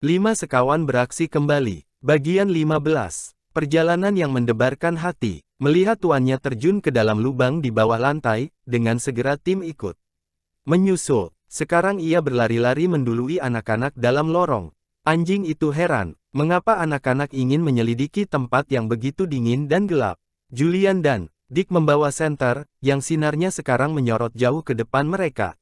5 sekawan beraksi kembali. Bagian 15. Perjalanan yang mendebarkan hati. Melihat tuannya terjun ke dalam lubang di bawah lantai, dengan segera tim ikut menyusul. Sekarang ia berlari-lari mendului anak-anak dalam lorong. Anjing itu heran, mengapa anak-anak ingin menyelidiki tempat yang begitu dingin dan gelap. Julian dan Dick membawa senter, yang sinarnya sekarang menyorot jauh ke depan mereka.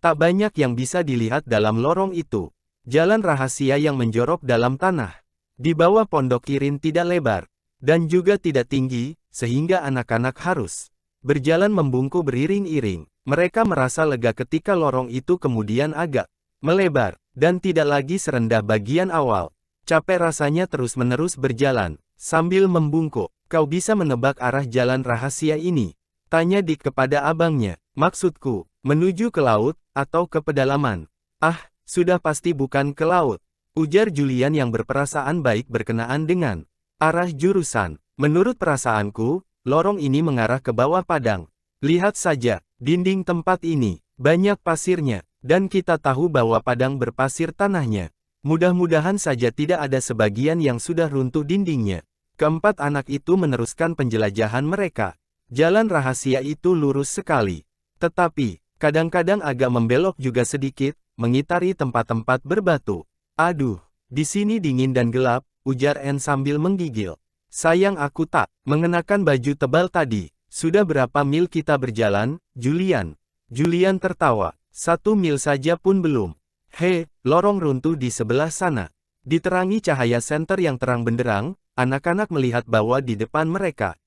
Tak banyak yang bisa dilihat dalam lorong itu. Jalan rahasia yang menjorok dalam tanah. Di bawah pondok Kirin tidak lebar, dan juga tidak tinggi, sehingga anak-anak harus berjalan membungkuk beriring-iring. Mereka merasa lega ketika lorong itu kemudian agak melebar, dan tidak lagi serendah bagian awal. Capek rasanya terus-menerus berjalan, sambil membungkuk. Kau bisa menebak arah jalan rahasia ini? Tanya Dick kepada abangnya. Maksudku, menuju ke laut, atau ke pedalaman? Ah, sudah pasti bukan ke laut, ujar Julian yang berperasaan baik berkenaan dengan arah jurusan. Menurut perasaanku, lorong ini mengarah ke bawah padang. Lihat saja, dinding tempat ini, banyak pasirnya, dan kita tahu bahwa padang berpasir tanahnya. Mudah-mudahan saja tidak ada sebagian yang sudah runtuh dindingnya. Keempat anak itu meneruskan penjelajahan mereka. Jalan rahasia itu lurus sekali. Tetapi, kadang-kadang agak membelok juga sedikit, mengitari tempat-tempat berbatu. Aduh, di sini dingin dan gelap, ujar Anne sambil menggigil. Sayang aku tak mengenakan baju tebal tadi. Sudah berapa mil kita berjalan, Julian? Julian tertawa. 1 mil saja pun belum. Hei, lorong runtuh di sebelah sana. Diterangi cahaya senter yang terang benderang, anak-anak melihat bahwa di depan mereka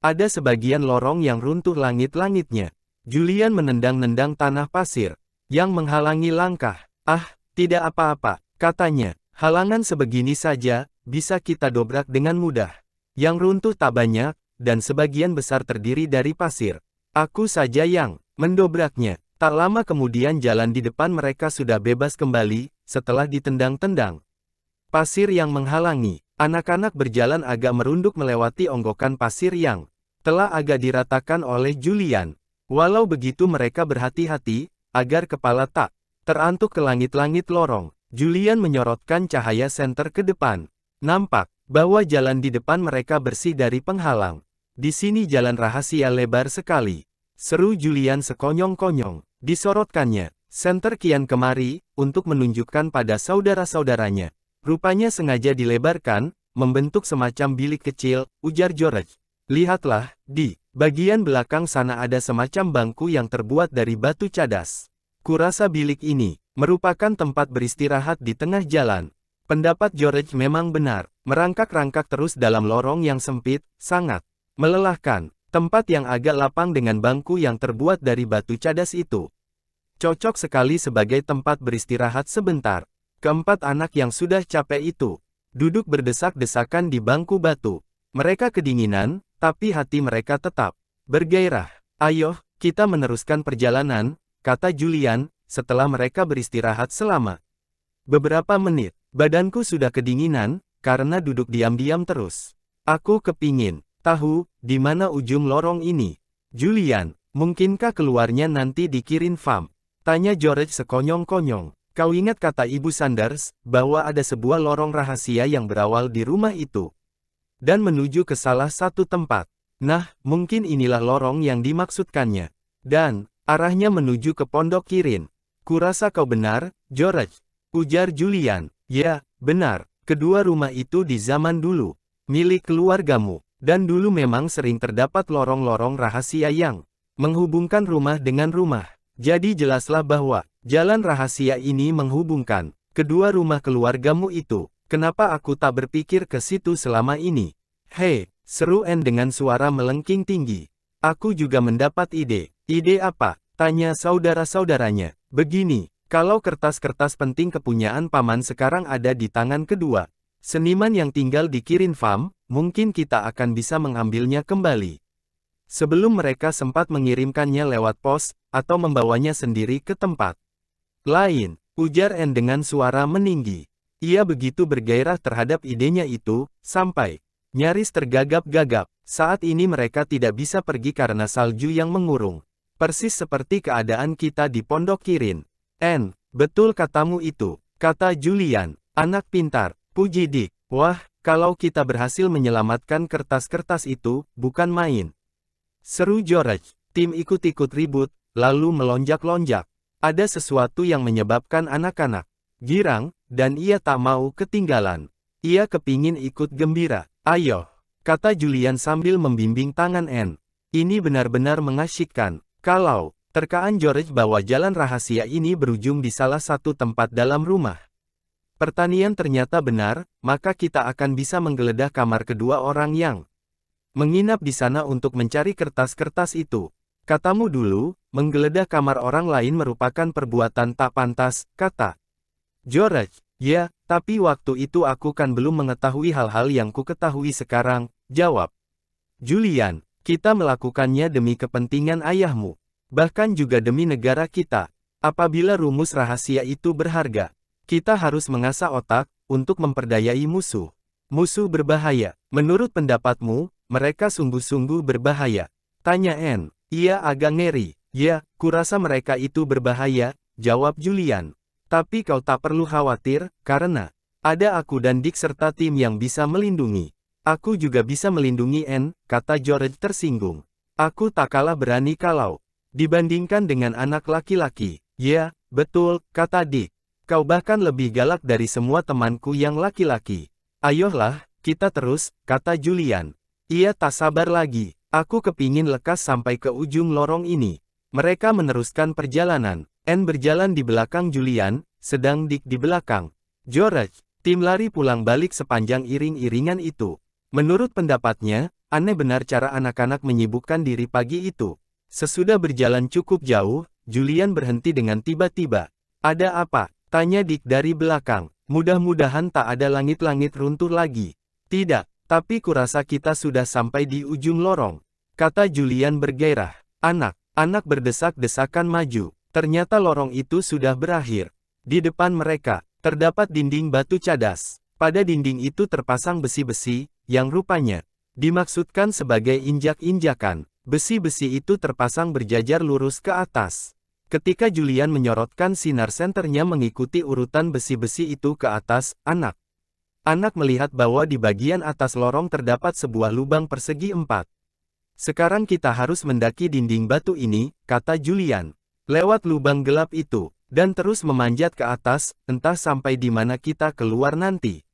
ada sebagian lorong yang runtuh langit-langitnya. Julian menendang-nendang tanah pasir yang menghalangi langkah. Ah, tidak apa-apa, katanya. Halangan sebegini saja, bisa kita dobrak dengan mudah. Yang runtuh tak banyak, dan sebagian besar terdiri dari pasir. Aku saja yang mendobraknya. Tak lama kemudian jalan di depan mereka sudah bebas kembali, setelah ditendang-tendang pasir yang menghalangi. Anak-anak berjalan agak merunduk melewati onggokan pasir yang telah agak diratakan oleh Julian. Walau begitu mereka berhati-hati, agar kepala tak terantuk ke langit-langit lorong. Julian menyorotkan cahaya senter ke depan. Nampak bahwa jalan di depan mereka bersih dari penghalang. Di sini jalan rahasia lebar sekali, seru Julian sekonyong-konyong. Disorotkannya senter kian kemari, untuk menunjukkan pada saudara-saudaranya. Rupanya sengaja dilebarkan, membentuk semacam bilik kecil, ujar George. Lihatlah, di bagian belakang sana ada semacam bangku yang terbuat dari batu cadas. Kurasa bilik ini merupakan tempat beristirahat di tengah jalan. Pendapat George memang benar. Merangkak-rangkak terus dalam lorong yang sempit, sangat melelahkan. Tempat yang agak lapang dengan bangku yang terbuat dari batu cadas itu cocok sekali sebagai tempat beristirahat sebentar. Keempat anak yang sudah capek itu duduk berdesak-desakan di bangku batu. Mereka kedinginan, tapi hati mereka tetap bergairah. Ayo, kita meneruskan perjalanan, kata Julian, setelah mereka beristirahat selama beberapa menit. Badanku sudah kedinginan, karena duduk diam-diam terus. Aku kepingin tahu, di mana ujung lorong ini. Julian, mungkinkah keluarnya nanti di Kirin Farm? Tanya George sekonyong-konyong. Kau ingat kata Ibu Sanders, bahwa ada sebuah lorong rahasia yang berawal di rumah itu dan menuju ke salah satu tempat. Nah, mungkin inilah lorong yang dimaksudkannya. Dan, arahnya menuju ke Pondok Kirin. Kurasa kau benar, George, ujar Julian. Ya, benar. Kedua rumah itu di zaman dulu milik keluargamu. Dan dulu memang sering terdapat lorong-lorong rahasia yang menghubungkan rumah dengan rumah. Jadi jelaslah bahwa jalan rahasia ini menghubungkan kedua rumah keluargamu itu. Kenapa aku tak berpikir ke situ selama ini? Hei, seru Anne dengan suara melengking tinggi. Aku juga mendapat ide. Ide apa? Tanya saudara-saudaranya. Begini, kalau kertas-kertas penting kepunyaan paman sekarang ada di tangan kedua seniman yang tinggal di Kirin Farm, mungkin kita akan bisa mengambilnya kembali sebelum mereka sempat mengirimkannya lewat pos, atau membawanya sendiri ke tempat lain, ujar Anne dengan suara meninggi. Ia begitu bergairah terhadap idenya itu, sampai nyaris tergagap-gagap. Saat ini mereka tidak bisa pergi karena salju yang mengurung. Persis seperti keadaan kita di Pondok Kirin. Anne, betul katamu itu, kata Julian. Anak pintar, puji Dick. Wah, kalau kita berhasil menyelamatkan kertas-kertas itu, bukan main. Seru George. Tim ikut-ikut ribut, lalu melonjak-lonjak. Ada sesuatu yang menyebabkan anak-anak girang, dan ia tak mau ketinggalan. Ia kepingin ikut gembira. Ayo, kata Julian sambil membimbing tangan Anne. Ini benar-benar mengasyikkan. Kalau terkaan George bahwa jalan rahasia ini berujung di salah satu tempat dalam rumah pertanian ternyata benar, maka kita akan bisa menggeledah kamar kedua orang yang menginap di sana untuk mencari kertas-kertas itu. Katamu dulu, menggeledah kamar orang lain merupakan perbuatan tak pantas, kata George. Ya, tapi waktu itu aku kan belum mengetahui hal-hal yang ku ketahui sekarang, jawab Julian. Kita melakukannya demi kepentingan ayahmu. Bahkan juga demi negara kita. Apabila rumus rahasia itu berharga, kita harus mengasah otak, untuk memperdayai musuh. Musuh berbahaya. Menurut pendapatmu, mereka sungguh-sungguh berbahaya? Tanya Anne. Ia agak ngeri. Ya, kurasa mereka itu berbahaya, jawab Julian. Tapi kau tak perlu khawatir, karena ada aku dan Dick serta tim yang bisa melindungi. Aku juga bisa melindungi Anne, kata George tersinggung. Aku tak kalah berani kalau dibandingkan dengan anak laki-laki. Ya, betul, kata Dick. Kau bahkan lebih galak dari semua temanku yang laki-laki. Ayolah, kita terus, kata Julian. Ia tak sabar lagi. Aku kepingin lekas sampai ke ujung lorong ini. Mereka meneruskan perjalanan. Anne berjalan di belakang Julian, sedang Dick di belakang George. Tim lari pulang balik sepanjang iring-iringan itu. Menurut pendapatnya, aneh benar cara anak-anak menyibukkan diri pagi itu. Sesudah berjalan cukup jauh, Julian berhenti dengan tiba-tiba. Ada apa? Tanya Dick dari belakang. Mudah-mudahan tak ada langit-langit runtuh lagi. Tidak, tapi kurasa kita sudah sampai di ujung lorong, kata Julian bergairah. Anak berdesak-desakan maju. Ternyata lorong itu sudah berakhir. Di depan mereka, terdapat dinding batu cadas. Pada dinding itu terpasang besi-besi, yang rupanya dimaksudkan sebagai injak-injakan. Besi-besi itu terpasang berjajar lurus ke atas. Ketika Julian menyorotkan sinar senternya mengikuti urutan besi-besi itu ke atas, anak melihat bahwa di bagian atas lorong terdapat sebuah lubang persegi 4. Sekarang kita harus mendaki dinding batu ini, kata Julian. Lewat lubang gelap itu, dan terus memanjat ke atas, entah sampai di mana kita keluar nanti.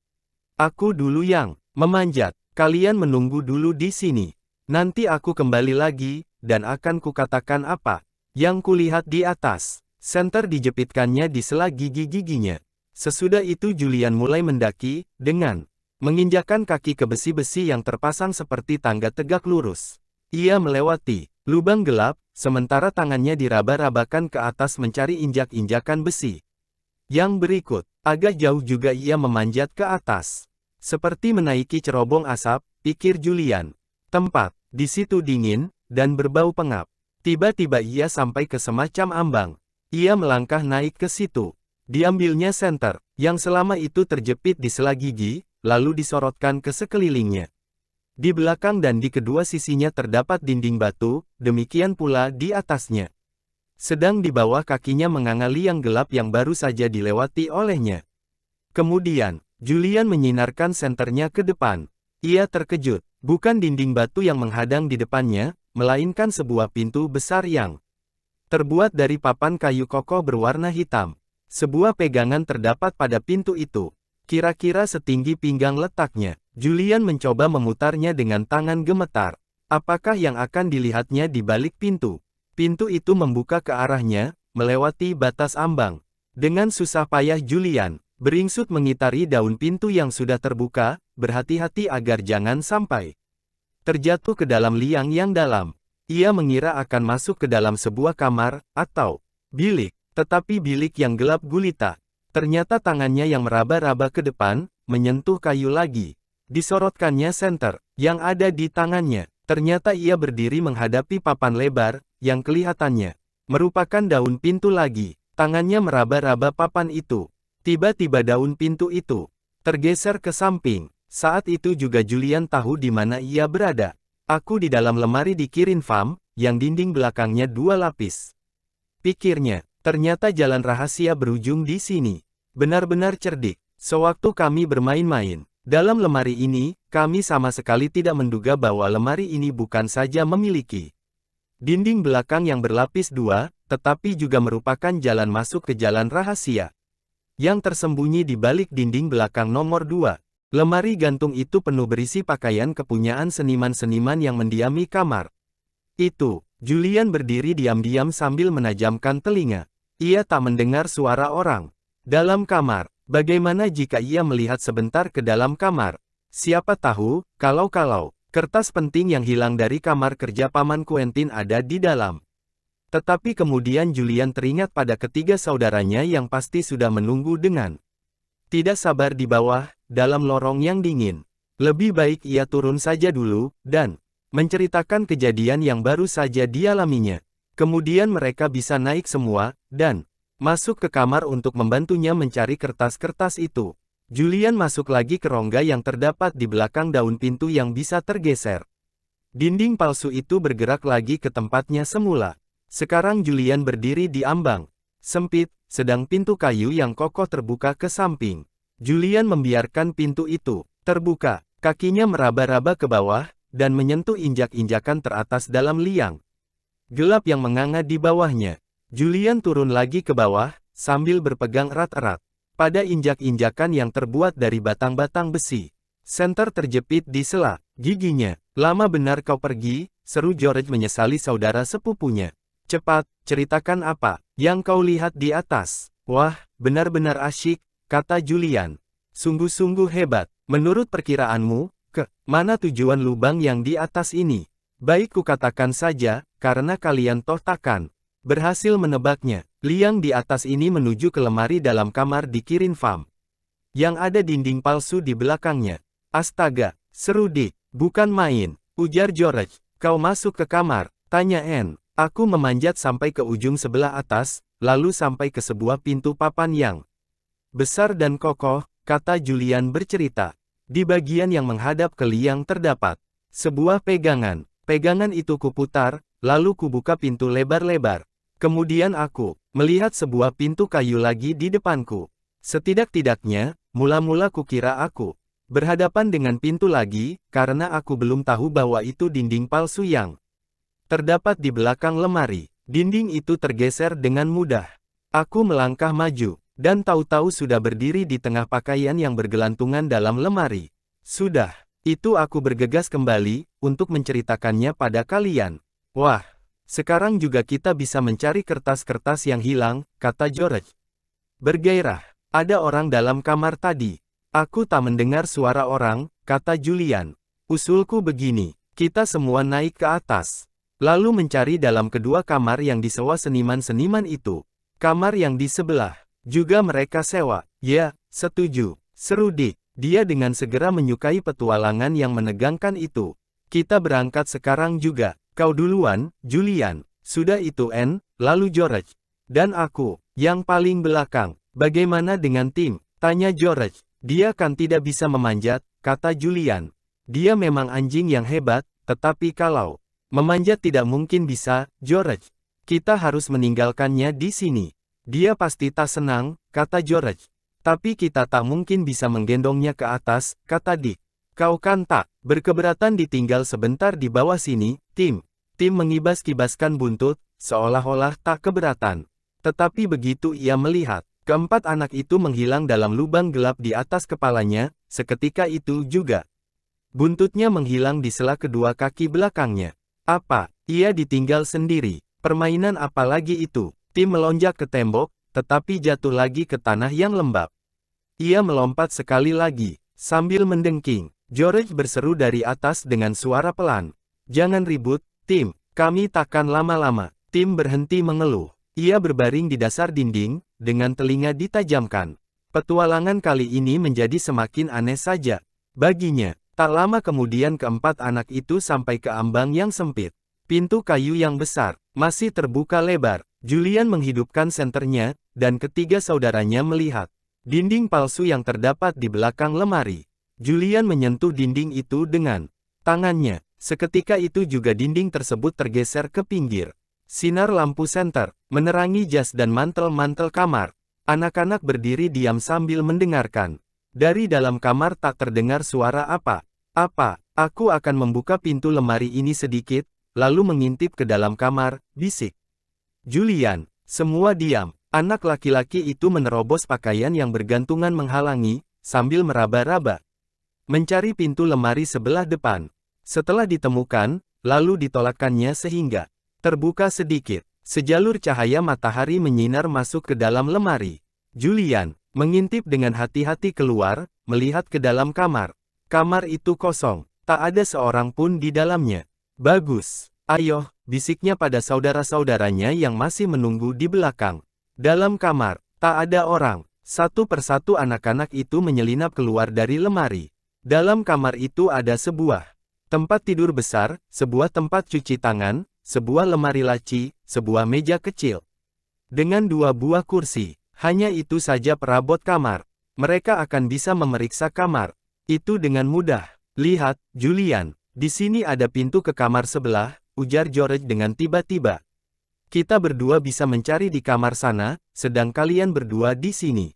Aku dulu yang memanjat, kalian menunggu dulu di sini. Nanti aku kembali lagi, dan akan kukatakan apa yang kulihat di atas. Senter dijepitkannya di sela gigi-giginya. Sesudah itu Julian mulai mendaki, dengan menginjakkan kaki ke besi-besi yang terpasang seperti tangga tegak lurus. Ia melewati lubang gelap, sementara tangannya diraba-rabakan ke atas mencari injak-injakan besi. Yang berikut, agak jauh juga ia memanjat ke atas. Seperti menaiki cerobong asap, pikir Julian. Tempat di situ dingin, dan berbau pengap. Tiba-tiba ia sampai ke semacam ambang. Ia melangkah naik ke situ. Diambilnya senter, yang selama itu terjepit di sela gigi, lalu disorotkan ke sekelilingnya. Di belakang dan di kedua sisinya terdapat dinding batu, demikian pula di atasnya. Sedang di bawah kakinya menganga liang gelap yang baru saja dilewati olehnya. Kemudian, Julian menyinarkan senternya ke depan. Ia terkejut, bukan dinding batu yang menghadang di depannya, melainkan sebuah pintu besar yang terbuat dari papan kayu kokoh berwarna hitam. Sebuah pegangan terdapat pada pintu itu. Kira-kira setinggi pinggang letaknya. Julian mencoba memutarnya dengan tangan gemetar. Apakah yang akan dilihatnya di balik pintu? Pintu itu membuka ke arahnya, melewati batas ambang. Dengan susah payah Julian beringsut mengitari daun pintu yang sudah terbuka, berhati-hati agar jangan sampai terjatuh ke dalam liang yang dalam. Ia mengira akan masuk ke dalam sebuah kamar, atau bilik, tetapi bilik yang gelap gulita. Ternyata tangannya yang meraba-raba ke depan, menyentuh kayu lagi. Disorotkannya senter, yang ada di tangannya. Ternyata ia berdiri menghadapi papan lebar, yang kelihatannya merupakan daun pintu lagi. Tangannya meraba-raba papan itu. Tiba-tiba daun pintu itu tergeser ke samping. Saat itu juga Julian tahu di mana ia berada. Aku di dalam lemari di Kirin Farm, yang dinding belakangnya 2 lapis. Pikirnya, ternyata jalan rahasia berujung di sini. Benar-benar cerdik. Sewaktu kami bermain-main dalam lemari ini, kami sama sekali tidak menduga bahwa lemari ini bukan saja memiliki dinding belakang yang berlapis dua, tetapi juga merupakan jalan masuk ke jalan rahasia yang tersembunyi di balik dinding belakang nomor 2. Lemari gantung itu penuh berisi pakaian kepunyaan seniman-seniman yang mendiami kamar itu. Julian berdiri diam-diam sambil menajamkan telinga. Ia tak mendengar suara orang dalam kamar. Bagaimana jika ia melihat sebentar ke dalam kamar? Siapa tahu, kalau kertas penting yang hilang dari kamar kerja Paman Quentin ada di dalam. Tetapi kemudian Julian teringat pada ketiga saudaranya yang pasti sudah menunggu dengan tidak sabar di bawah, dalam lorong yang dingin. Lebih baik ia turun saja dulu, dan menceritakan kejadian yang baru saja dialaminya. Kemudian mereka bisa naik semua, dan masuk ke kamar untuk membantunya mencari kertas-kertas itu. Julian masuk lagi ke rongga yang terdapat di belakang daun pintu yang bisa tergeser. Dinding palsu itu bergerak lagi ke tempatnya semula. Sekarang Julian berdiri di ambang sempit, sedang pintu kayu yang kokoh terbuka ke samping. Julian membiarkan pintu itu terbuka. Kakinya meraba-raba ke bawah, dan menyentuh injak-injakan teratas dalam liang gelap yang menganga di bawahnya. Julian turun lagi ke bawah, sambil berpegang erat-erat pada injak-injakan yang terbuat dari batang-batang besi. Senter terjepit di sela giginya. Lama benar kau pergi, seru George menyesali saudara sepupunya. Cepat, ceritakan apa yang kau lihat di atas. Wah, benar-benar asyik, kata Julian. Sungguh-sungguh hebat. Menurut perkiraanmu, ke mana tujuan lubang yang di atas ini? Baik kukatakan saja, karena kalian toh takkan berhasil menebaknya. Liang di atas ini menuju ke lemari dalam kamar di Kirin Farm yang ada dinding palsu di belakangnya. Astaga, seru Dick. Bukan main, ujar George. Kau masuk ke kamar, tanya Anne. Aku memanjat sampai ke ujung sebelah atas, lalu sampai ke sebuah pintu papan yang besar dan kokoh, kata Julian bercerita. Di bagian yang menghadap ke liang terdapat sebuah pegangan. Pegangan itu kuputar, lalu kubuka pintu lebar-lebar. Kemudian aku melihat sebuah pintu kayu lagi di depanku. Setidak-tidaknya, mula-mula kukira aku berhadapan dengan pintu lagi, karena aku belum tahu bahwa itu dinding palsu yang terdapat di belakang lemari. Dinding itu tergeser dengan mudah. Aku melangkah maju, dan tahu-tahu sudah berdiri di tengah pakaian yang bergelantungan dalam lemari. Sudah, itu aku bergegas kembali, untuk menceritakannya pada kalian. Wah, sekarang juga kita bisa mencari kertas-kertas yang hilang, kata George. Bergairah, ada orang dalam kamar tadi. Aku tak mendengar suara orang, kata Julian. Usulku begini, kita semua naik ke atas. Lalu mencari dalam kedua kamar yang disewa seniman-seniman itu. Kamar yang di sebelah, juga mereka sewa. Ya, setuju, seru Dick. Dia dengan segera menyukai petualangan yang menegangkan itu. Kita berangkat sekarang juga. Kau duluan, Julian. Sudah itu Anne, lalu George. Dan aku, yang paling belakang. Bagaimana dengan tim? Tanya George. Dia kan tidak bisa memanjat, kata Julian. Dia memang anjing yang hebat, tetapi kalau memanjat tidak mungkin bisa, George. Kita harus meninggalkannya di sini. Dia pasti tak senang, kata George. Tapi kita tak mungkin bisa menggendongnya ke atas, kata Dick. Kau kan tak berkeberatan ditinggal sebentar di bawah sini, Tim. Tim mengibas-kibaskan buntut, seolah-olah tak keberatan. Tetapi begitu ia melihat keempat anak itu menghilang dalam lubang gelap di atas kepalanya, seketika itu juga buntutnya menghilang di sela kedua kaki belakangnya. Apa? Ia ditinggal sendiri. Permainan apa lagi itu? Tim melonjak ke tembok, tetapi jatuh lagi ke tanah yang lembab. Ia melompat sekali lagi, sambil mendengking. George berseru dari atas dengan suara pelan. Jangan ribut, Tim. Kami takkan lama-lama. Tim berhenti mengeluh. Ia berbaring di dasar dinding, dengan telinga ditajamkan. Petualangan kali ini menjadi semakin aneh saja. Baginya, tak lama kemudian keempat anak itu sampai ke ambang yang sempit. Pintu kayu yang besar, masih terbuka lebar. Julian menghidupkan senternya, dan ketiga saudaranya melihat dinding palsu yang terdapat di belakang lemari. Julian menyentuh dinding itu dengan tangannya. Seketika itu juga dinding tersebut tergeser ke pinggir. Sinar lampu senter menerangi jas dan mantel-mantel kamar. Anak-anak berdiri diam sambil mendengarkan. Dari dalam kamar tak terdengar suara apa. Apa, aku akan membuka pintu lemari ini sedikit, lalu mengintip ke dalam kamar, bisik Julian. Semua diam. Anak laki-laki itu menerobos pakaian yang bergantungan menghalangi, sambil meraba-raba. Mencari pintu lemari sebelah depan. Setelah ditemukan, lalu ditolakkannya sehingga terbuka sedikit. Sejalur cahaya matahari menyinar masuk ke dalam lemari. Julian mengintip dengan hati-hati keluar, melihat ke dalam kamar. Kamar itu kosong, tak ada seorang pun di dalamnya. Bagus, ayo, bisiknya pada saudara-saudaranya yang masih menunggu di belakang. Dalam kamar, tak ada orang. Satu persatu anak-anak itu menyelinap keluar dari lemari. Dalam kamar itu ada sebuah tempat tidur besar, sebuah tempat cuci tangan, sebuah lemari laci, sebuah meja kecil. Dengan 2 buah kursi, hanya itu saja perabot kamar. Mereka akan bisa memeriksa kamar itu dengan mudah. Lihat, Julian, di sini ada pintu ke kamar sebelah, ujar George dengan tiba-tiba. Kita berdua bisa mencari di kamar sana, sedang kalian berdua di sini.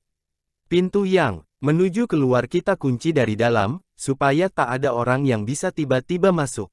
Pintu yang menuju keluar kita kunci dari dalam, supaya tak ada orang yang bisa tiba-tiba masuk.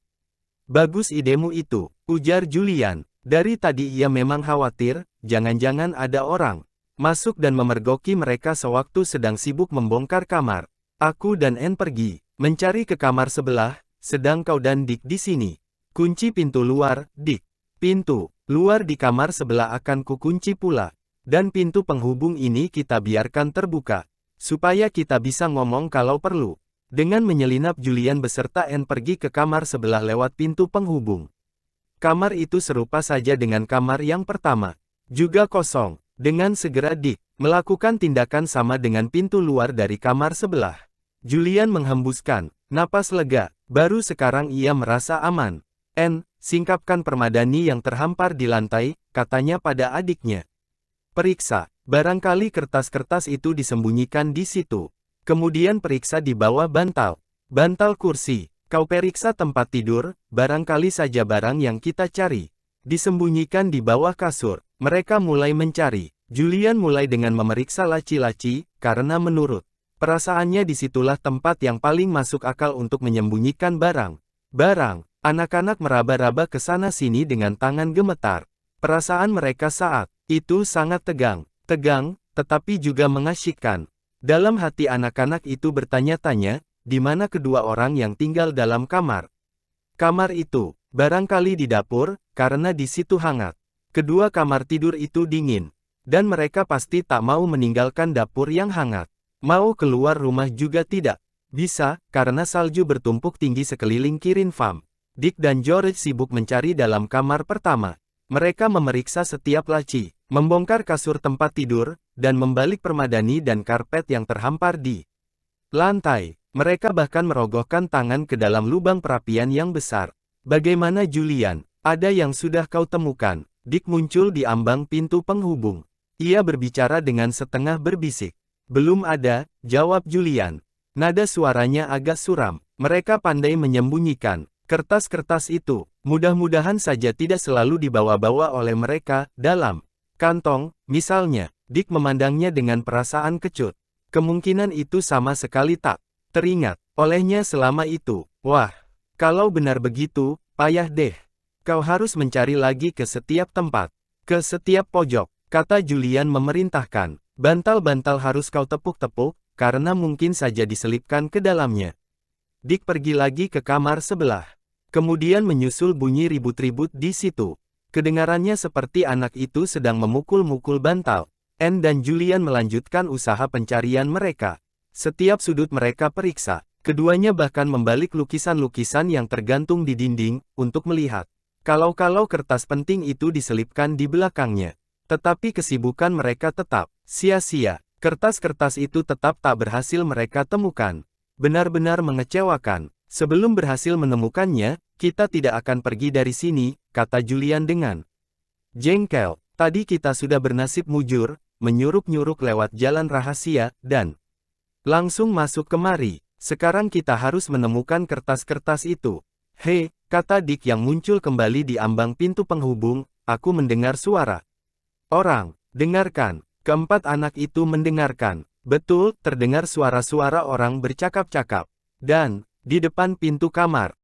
Bagus idemu itu, ujar Julian. Dari tadi ia memang khawatir, jangan-jangan ada orang masuk dan memergoki mereka sewaktu sedang sibuk membongkar kamar. Aku dan Anne pergi mencari ke kamar sebelah, sedang kau dan Dick di sini. Kunci pintu luar, Dick. Pintu luar di kamar sebelah akan kukunci pula. Dan pintu penghubung ini kita biarkan terbuka, supaya kita bisa ngomong kalau perlu. Dengan menyelinap Julian beserta Anne pergi ke kamar sebelah lewat pintu penghubung. Kamar itu serupa saja dengan kamar yang pertama. Juga kosong. Dengan segera Dick melakukan tindakan sama dengan pintu luar dari kamar sebelah. Julian menghembuskan napas lega, baru sekarang ia merasa aman. Anne, singkapkan permadani yang terhampar di lantai, katanya pada adiknya. Periksa, barangkali kertas-kertas itu disembunyikan di situ. Kemudian periksa di bawah bantal kursi. Kau periksa tempat tidur, barangkali saja barang yang kita cari disembunyikan di bawah kasur. Mereka mulai mencari. Julian mulai dengan memeriksa laci-laci, karena menurut perasaannya disitulah tempat yang paling masuk akal untuk menyembunyikan barang. Anak-anak meraba-raba ke sana-sini dengan tangan gemetar. Perasaan mereka saat itu sangat tegang, tetapi juga mengasyikkan. Dalam hati anak-anak itu bertanya-tanya, di mana kedua orang yang tinggal dalam kamar. Kamar itu, barangkali di dapur, karena di situ hangat. Kedua kamar tidur itu dingin, dan mereka pasti tak mau meninggalkan dapur yang hangat. Mau keluar rumah juga tidak bisa, karena salju bertumpuk tinggi sekeliling Kirin Farm. Dick dan George sibuk mencari dalam kamar pertama. Mereka memeriksa setiap laci, membongkar kasur tempat tidur, dan membalik permadani dan karpet yang terhampar di lantai. Mereka bahkan merogohkan tangan ke dalam lubang perapian yang besar. Bagaimana Julian? Ada yang sudah kau temukan? Dick muncul di ambang pintu penghubung. Ia berbicara dengan setengah berbisik. Belum ada, jawab Julian. Nada suaranya agak suram. Mereka pandai menyembunyikan kertas-kertas itu. Mudah-mudahan saja tidak selalu dibawa-bawa oleh mereka dalam kantong, misalnya. Dick memandangnya dengan perasaan kecut. Kemungkinan itu sama sekali tak teringat olehnya selama itu. Wah, kalau benar begitu, payah deh. Kau harus mencari lagi ke setiap tempat, ke setiap pojok, kata Julian memerintahkan. Bantal-bantal harus kau tepuk-tepuk, karena mungkin saja diselipkan ke dalamnya. Dick pergi lagi ke kamar sebelah. Kemudian menyusul bunyi ribut-ribut di situ. Kedengarannya seperti anak itu sedang memukul-mukul bantal. Anne dan Julian melanjutkan usaha pencarian mereka. Setiap sudut mereka periksa. Keduanya bahkan membalik lukisan-lukisan yang tergantung di dinding, untuk melihat kalau kertas penting itu diselipkan di belakangnya. Tetapi kesibukan mereka tetap sia-sia. Kertas-kertas itu tetap tak berhasil mereka temukan. Benar-benar mengecewakan. Sebelum berhasil menemukannya, kita tidak akan pergi dari sini, kata Julian dengan jengkel. Tadi kita sudah bernasib mujur, menyuruk-nyuruk lewat jalan rahasia, dan langsung masuk kemari. Sekarang kita harus menemukan kertas-kertas itu. Hei, kata Dick yang muncul kembali di ambang pintu penghubung, aku mendengar suara orang. Dengarkan. Keempat anak itu mendengarkan. Betul, terdengar suara-suara orang bercakap-cakap. Dan, di depan pintu kamar,